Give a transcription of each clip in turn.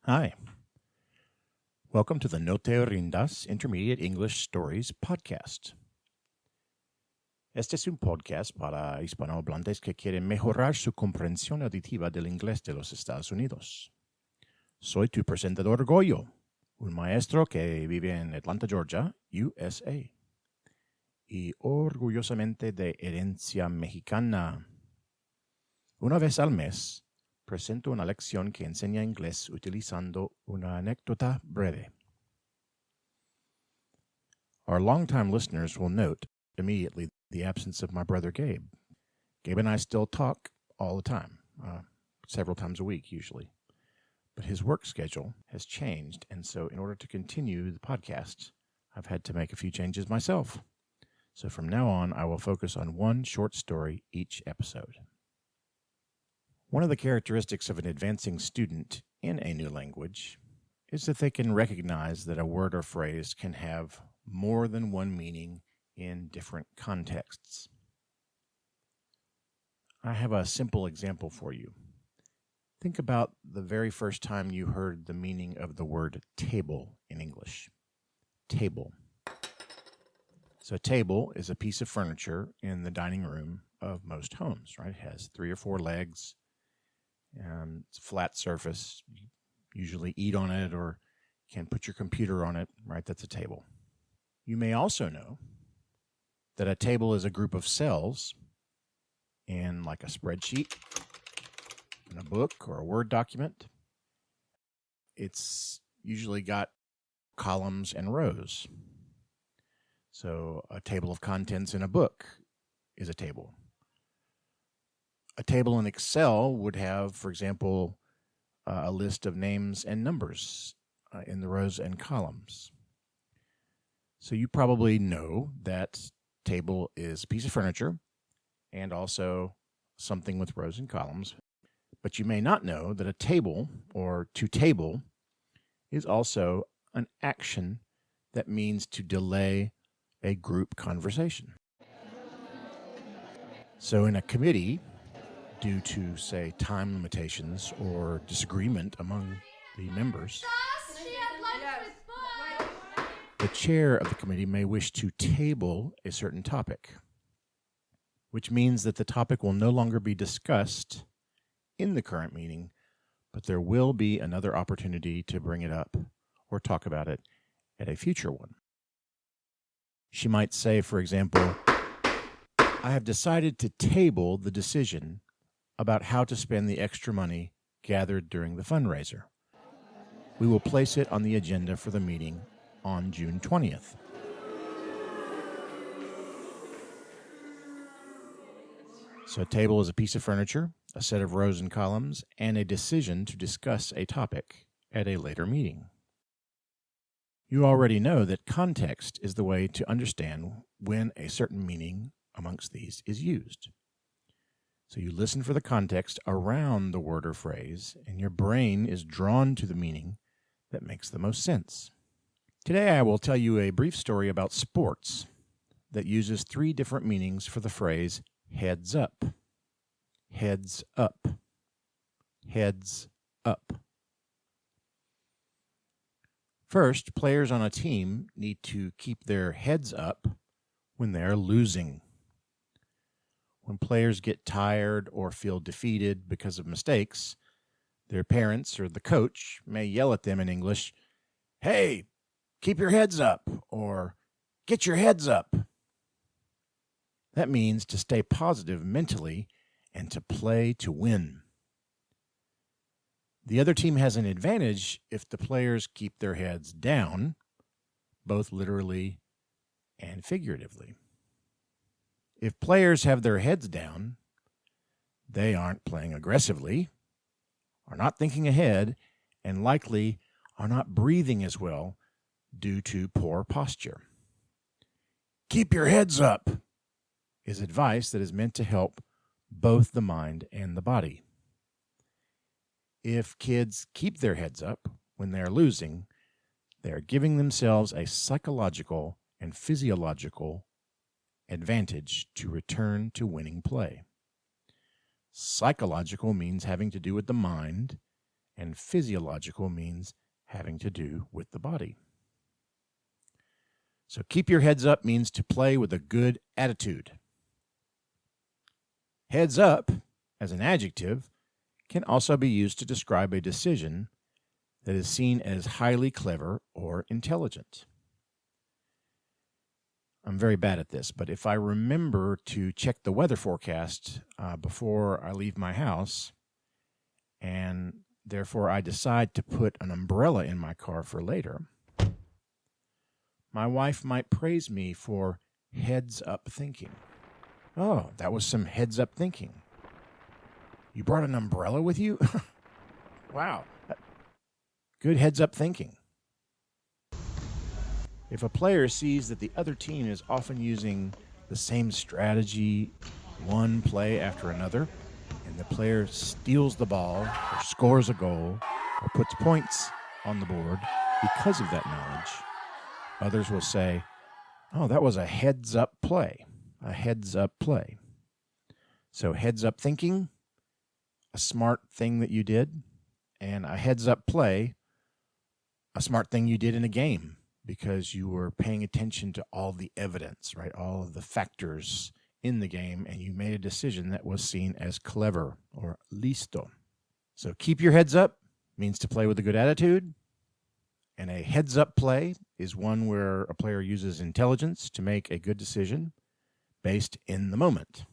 Hi. Welcome to the No Te Rindas Intermediate English Stories podcast. Este es un podcast para hispanohablantes que quieren mejorar su comprensión auditiva del inglés de los Estados Unidos. Soy tu presentador Goyo, un maestro que vive en Atlanta, Georgia, USA, y orgullosamente de herencia mexicana. Una vez al mes, presento una lección que enseña inglés utilizando una anécdota breve. Our longtime listeners will note immediately the absence of my brother Gabe. Gabe and I still talk all the time, several times a week usually. But his work schedule has changed, and so in order to continue the podcast, I've had to make a few changes myself. So from now on, I will focus on one short story each episode. One of the characteristics of an advancing student in a new language is that they can recognize that a word or phrase can have more than one meaning in different contexts. I have a simple example for you. Think about the very first time you heard the meaning of the word table in English. Table. So a table is a piece of furniture in the dining room of most homes, right? It has 3 or 4 legs, and it's a flat surface. You usually eat on it or can put your computer on it, right? That's a table. You may also know that a table is a group of cells in like a spreadsheet, in a book or a Word document. It's usually got columns and rows. So a table of contents in a book is a table. A table in Excel would have, for example, a list of names and numbers in the rows and columns. So you probably know that table is a piece of furniture and also something with rows and columns. But you may not know that a table or to table is also an action that means to delay a group conversation. So in a committee, due to, say, time limitations or disagreement among the members, the chair of the committee may wish to table a certain topic, which means that the topic will no longer be discussed in the current meeting, but there will be another opportunity to bring it up or talk about it at a future one. She might say, for example, I have decided to table the decision about how to spend the extra money gathered during the fundraiser. We will place it on the agenda for the meeting on June 20th. So a table is a piece of furniture, a set of rows and columns, and a decision to discuss a topic at a later meeting. You already know that context is the way to understand when a certain meaning amongst these is used. So you listen for the context around the word or phrase, and your brain is drawn to the meaning that makes the most sense. Today I will tell you a brief story about sports that uses 3 different meanings for the phrase heads up. Heads up. Heads up. First, players on a team need to keep their heads up when they're losing. When players get tired or feel defeated because of mistakes, their parents or the coach may yell at them in English, "Hey, keep your heads up," or "Get your heads up." That means to stay positive mentally and to play to win. The other team has an advantage if the players keep their heads down, both literally and figuratively. If players have their heads down, they aren't playing aggressively, are not thinking ahead, and likely are not breathing as well due to poor posture. Keep your heads up is advice that is meant to help both the mind and the body. If kids keep their heads up when they are losing, they are giving themselves a psychological and physiological advantage to return to winning play. Psychological means having to do with the mind, and physiological means having to do with the body. So keep your heads up means to play with a good attitude. Heads up, as an adjective, can also be used to describe a decision that is seen as highly clever or intelligent. I'm very bad at this, but if I remember to check the weather forecast before I leave my house, and therefore I decide to put an umbrella in my car for later, my wife might praise me for heads-up thinking. Oh, that was some heads-up thinking. You brought an umbrella with you? Wow. Good heads-up thinking. If a player sees that the other team is often using the same strategy, one play after another, and the player steals the ball or scores a goal or puts points on the board because of that knowledge, others will say, oh, that was a heads-up play, a heads-up play. So heads-up thinking, a smart thing that you did, and a heads-up play, a smart thing you did in a game because you were paying attention to all the evidence, right? All of the factors in the game, and you made a decision that was seen as clever or listo. So keep your heads up means to play with a good attitude. And a heads-up play is one where a player uses intelligence to make a good decision based in the moment.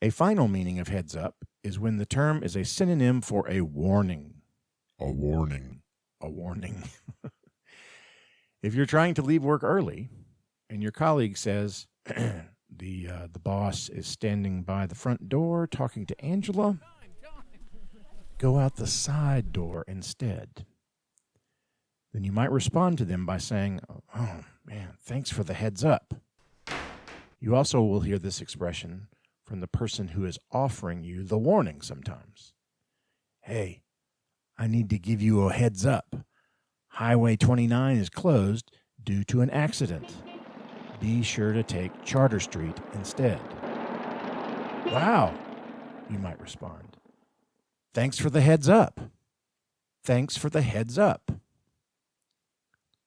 A final meaning of heads-up is when the term is a synonym for a warning. A warning. A warning. If you're trying to leave work early and your colleague says, the boss is standing by the front door talking to Angela, go out the side door instead. Then you might respond to them by saying, oh, man, thanks for the heads up. You also will hear this expression from the person who is offering you the warning sometimes. Hey, I need to give you a heads up. Highway 29 is closed due to an accident. Be sure to take Charter Street instead. Wow, you might respond. Thanks for the heads up. Thanks for the heads up.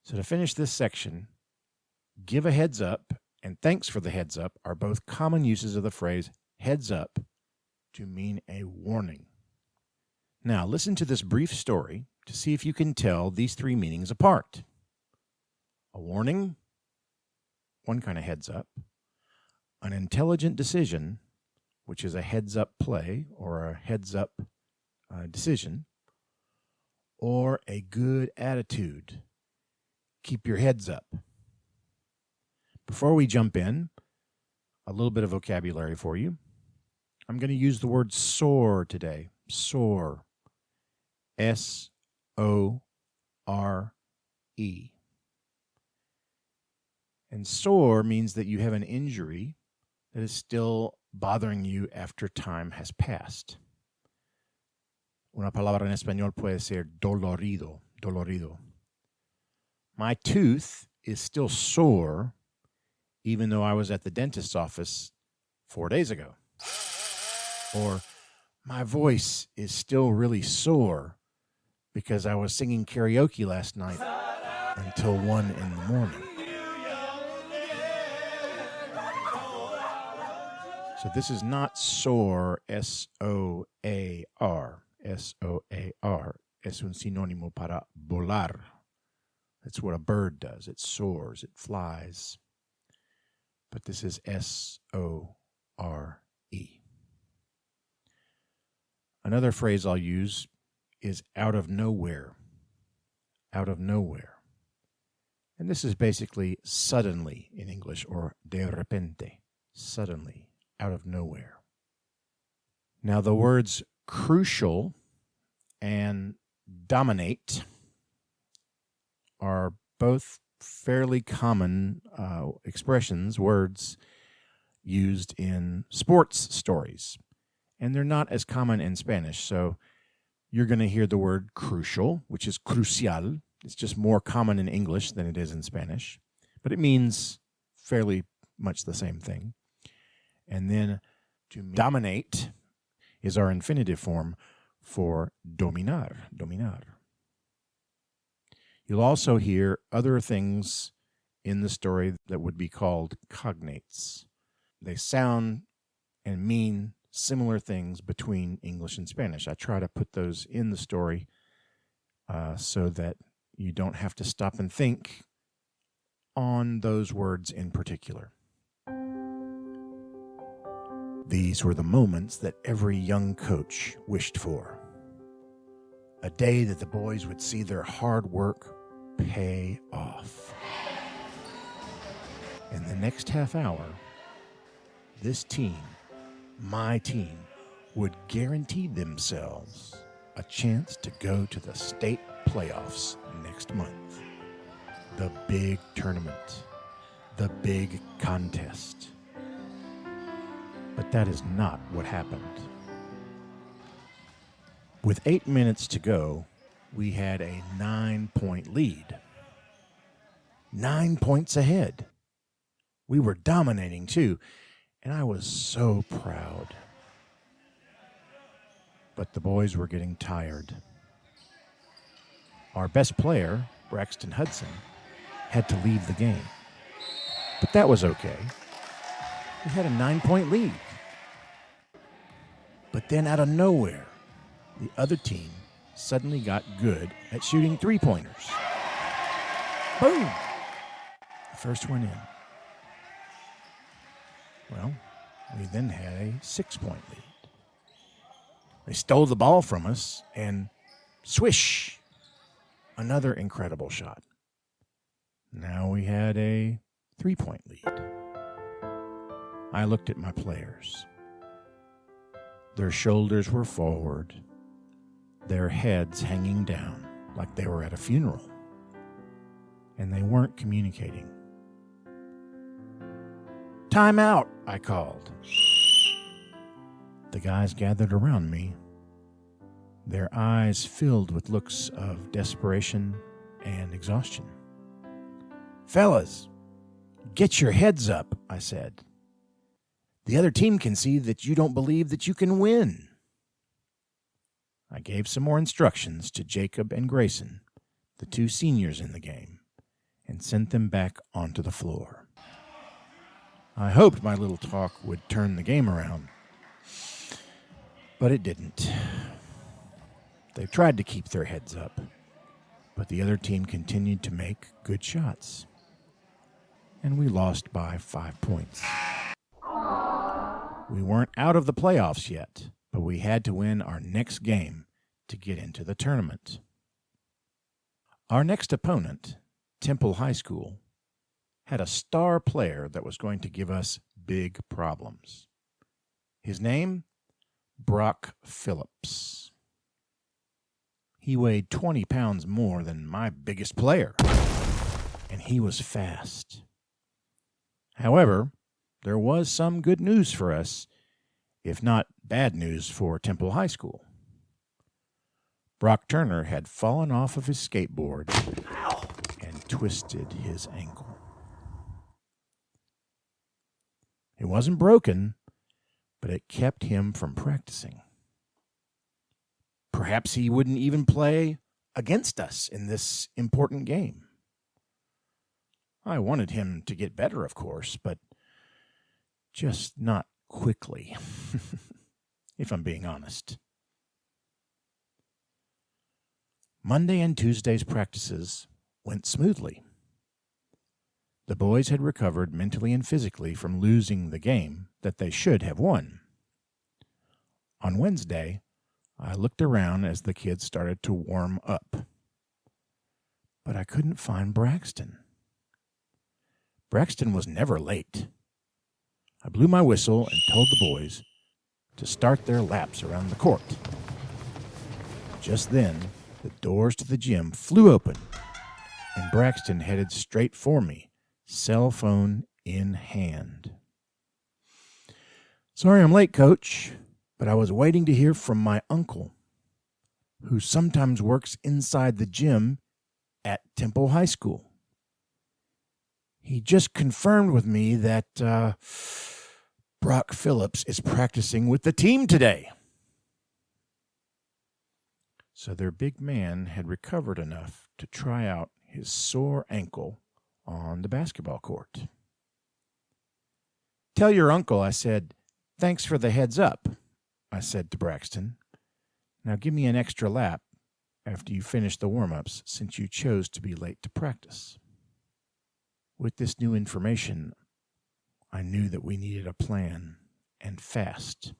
So to finish this section, give a heads up and thanks for the heads up are both common uses of the phrase heads up to mean a warning. Now listen to this brief story to see if you can tell these three meanings apart. A warning, one kind of heads up, an intelligent decision, which is a heads up play or a heads up decision, or a good attitude. Keep your heads up. Before we jump in, a little bit of vocabulary for you. I'm going to use the word soar today. Soar. S-O-R-E. And sore means that you have an injury that is still bothering you after time has passed. Una palabra en español puede ser dolorido, dolorido. My tooth is still sore even though I was at the dentist's office 4 days ago. Or my voice is still really sore because I was singing karaoke last night until 1 in the morning. So this is not soar, S-O-A-R. S-O-A-R. Es un sinónimo para volar. That's what a bird does. It soars, it flies. But this is S-O-R-E. Another phrase I'll use is out of nowhere. Out of nowhere. And this is basically suddenly in English, or de repente. Suddenly. Out of nowhere. Now the words crucial and dominate are both fairly common expressions, words used in sports stories. And they're not as common in Spanish. So you're going to hear the word crucial, which is crucial. It's just more common in English than it is in Spanish. But it means fairly much the same thing. And then to dominate is our infinitive form, for dominar. You'll also hear other things in the story that would be called cognates. They sound and mean similar things between English and Spanish. I try to put those in the story so that you don't have to stop and think on those words in particular. These were the moments that every young coach wished for. A day that the boys would see their hard work pay off. In the next half hour, this team, my team, would guarantee themselves a chance to go to the state playoffs next month. The big tournament, the big contest. But that is not what happened. With 8 minutes to go, we had a 9-point lead. 9 points ahead. We were dominating too, and I was so proud. But the boys were getting tired. Our best player, Braxton Hudson, had to leave the game. But that was okay. We had a 9-point lead. But then out of nowhere, the other team suddenly got good at shooting three-pointers. Boom! The first one in. Well, we then had a 6-point lead. They stole the ball from us, and swish! Another incredible shot. Now we had a 3-point lead. I looked at my players. Their shoulders were forward, their heads hanging down like they were at a funeral, and they weren't communicating. "Time out," I called. The guys gathered around me, their eyes filled with looks of desperation and exhaustion. "Fellas, get your heads up," I said. "The other team can see that you don't believe that you can win." I gave some more instructions to Jacob and Grayson, the two seniors in the game, and sent them back onto the floor. I hoped my little talk would turn the game around, but it didn't. They tried to keep their heads up, but the other team continued to make good shots, and we lost by 5 points. We weren't out of the playoffs yet, but we had to win our next game to get into the tournament. Our next opponent, Temple High School, had a star player that was going to give us big problems. His name? Brock Phillips. He weighed 20 pounds more than my biggest player, and he was fast. However, there was some good news for us, if not bad news for Temple High School. Brock Turner had fallen off of his skateboard and twisted his ankle. It wasn't broken, but it kept him from practicing. Perhaps he wouldn't even play against us in this important game. I wanted him to get better, of course, but just not quickly, if I'm being honest. Monday and Tuesday's practices went smoothly. The boys had recovered mentally and physically from losing the game that they should have won. On Wednesday, I looked around as the kids started to warm up, but I couldn't find Braxton. Braxton was never late. I blew my whistle and told the boys to start their laps around the court. Just then, the doors to the gym flew open, and Braxton headed straight for me, cell phone in hand. "Sorry I'm late, Coach, but I was waiting to hear from my uncle, who sometimes works inside the gym at Temple High School. He just confirmed with me that Brock Phillips is practicing with the team today." so their big man had recovered enough to try out his sore ankle on the basketball court. "Tell your uncle I said, 'Thanks for the heads up,'" I said to Braxton. "Now give me an extra lap after you finish the warm-ups, since you chose to be late to practice." With this new information, I knew that we needed a plan, and fast.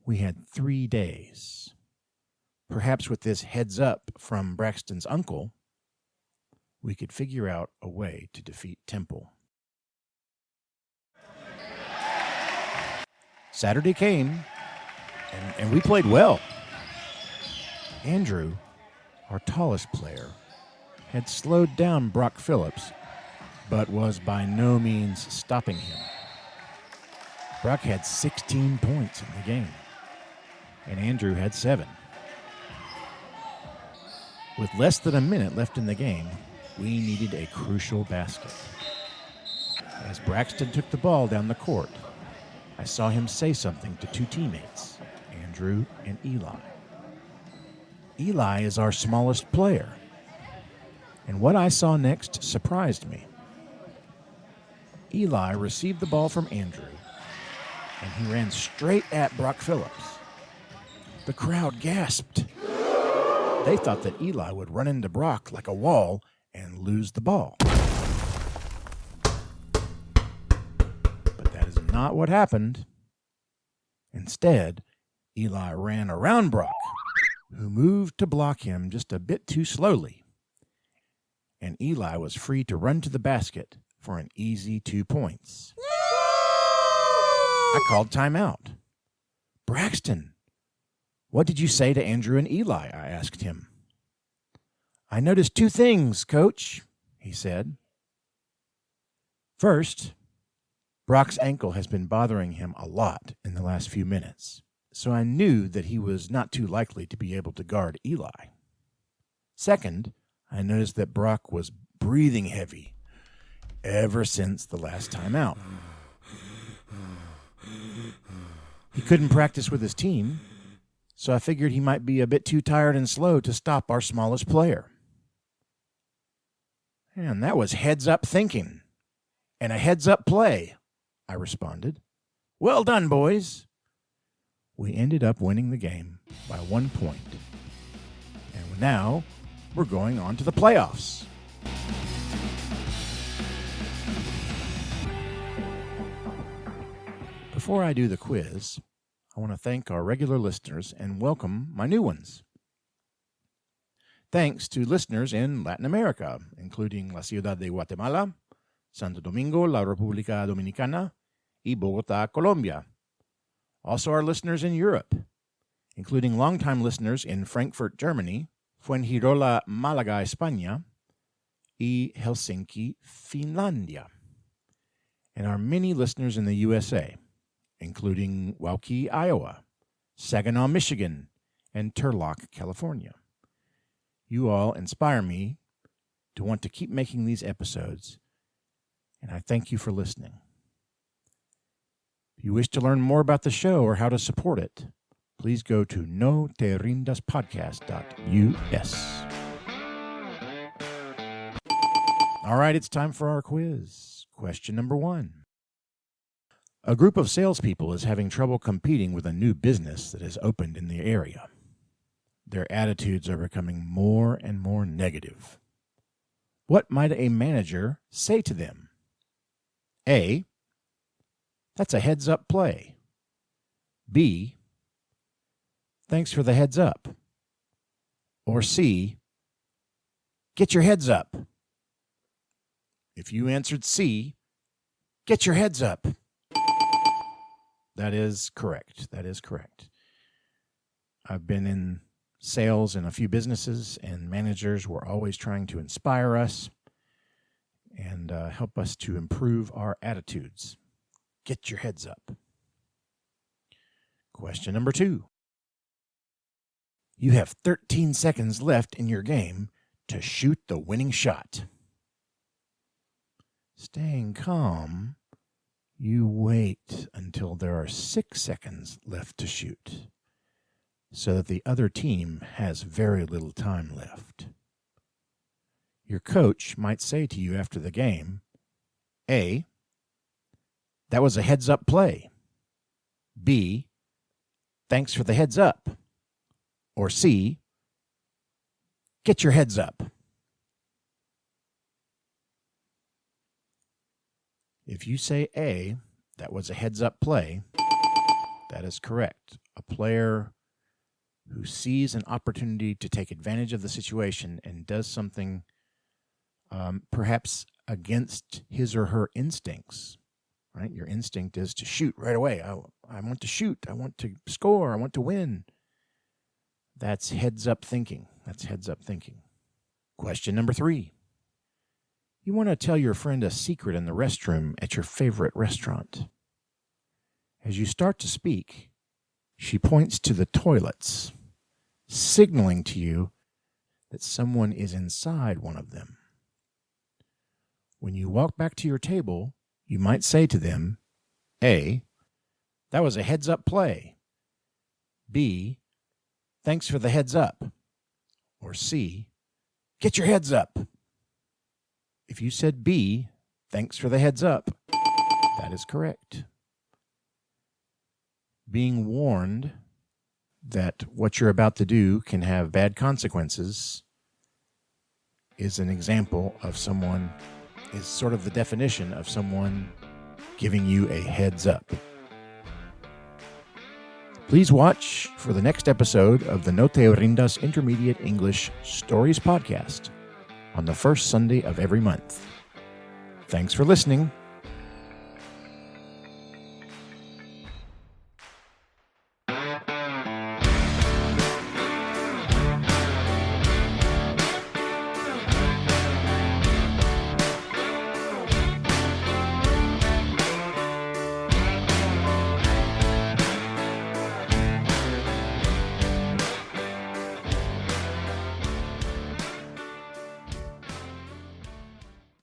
We had 3 days. Perhaps with this heads up from Braxton's uncle, we could figure out a way to defeat Temple. Saturday came, and we played well. Andrew, our tallest player, had slowed down Brock Phillips, but was by no means stopping him. Brock had 16 points in the game, and Andrew had 7. With less than a minute left in the game, we needed a crucial basket. As Braxton took the ball down the court, I saw him say something to 2 teammates, Andrew and Eli. Eli is our smallest player, and what I saw next surprised me. Eli received the ball from Andrew, and he ran straight at Brock Phillips. The crowd gasped. They thought that Eli would run into Brock like a wall and lose the ball. But that is not what happened. Instead, Eli ran around Brock, who moved to block him just a bit too slowly. And Eli was free to run to the basket for an easy 2 points. I called timeout. "Braxton, what did you say to Andrew and Eli?" I asked him. "I noticed 2 things, Coach," he said. "First, Brock's ankle has been bothering him a lot in the last few minutes, so I knew that he was not too likely to be able to guard Eli. Second, I noticed that Brock was breathing heavy ever since the last time out. He couldn't practice with his team, so I figured he might be a bit too tired and slow to stop our smallest player." And that was heads-up thinking and a heads-up play, I responded. "Well done, boys." We ended up winning the game by 1 point. And now we're going on to the playoffs. Before I do the quiz, I want to thank our regular listeners and welcome my new ones. Thanks to listeners in Latin America, including La Ciudad de Guatemala, Santo Domingo, La República Dominicana, y Bogotá, Colombia. Also our listeners in Europe, including longtime listeners in Frankfurt, Germany, Fuengirola, Málaga, España, y Helsinki, Finlandia. And our many listeners in the USA, including Waukee, Iowa, Saginaw, Michigan, and Turlock, California. You all inspire me to want to keep making these episodes, and I thank you for listening. If you wish to learn more about the show or how to support it, please go to noterrindaspodcast.us. All right, it's time for our quiz. Question number 1. A group of salespeople is having trouble competing with a new business that has opened in the area. Their attitudes are becoming more and more negative. What might a manager say to them? A, that's a heads-up play. B, thanks for the heads up. Or C, get your heads up. If you answered C, get your heads up. That is correct. That is correct. I've been in sales in a few businesses, and managers were always trying to inspire us and help us to improve our attitudes. Get your heads up. Question number 2. You have 13 seconds left in your game to shoot the winning shot. Staying calm, you wait until there are 6 seconds left to shoot. so that the other team has very little time left. Your coach might say to you after the game, A, that was a heads-up play. B, thanks for the heads up. Or C, get your heads up. If you say A, that was a heads-up play, that is correct. A player who sees an opportunity to take advantage of the situation and does something perhaps against his or her instincts, right? Your instinct is to shoot right away. I want to shoot. I want to score. I want to win. That's heads-up thinking. Question number 3. You want to tell your friend a secret in the restroom at your favorite restaurant. As you start to speak, she points to the toilets, signaling to you that someone is inside one of them. When you walk back to your table, you might say to them, A, that was a heads-up play. B, thanks for the heads up. Or C, get your heads up. If you said B, thanks for the heads up, that is correct. Being warned that what you're about to do can have bad consequences is an example of someone, is sort of the definition of someone giving you a heads up. Please watch for the next episode of the No Te Rindas Intermediate English Stories podcast on the first Sunday of every month. Thanks for listening.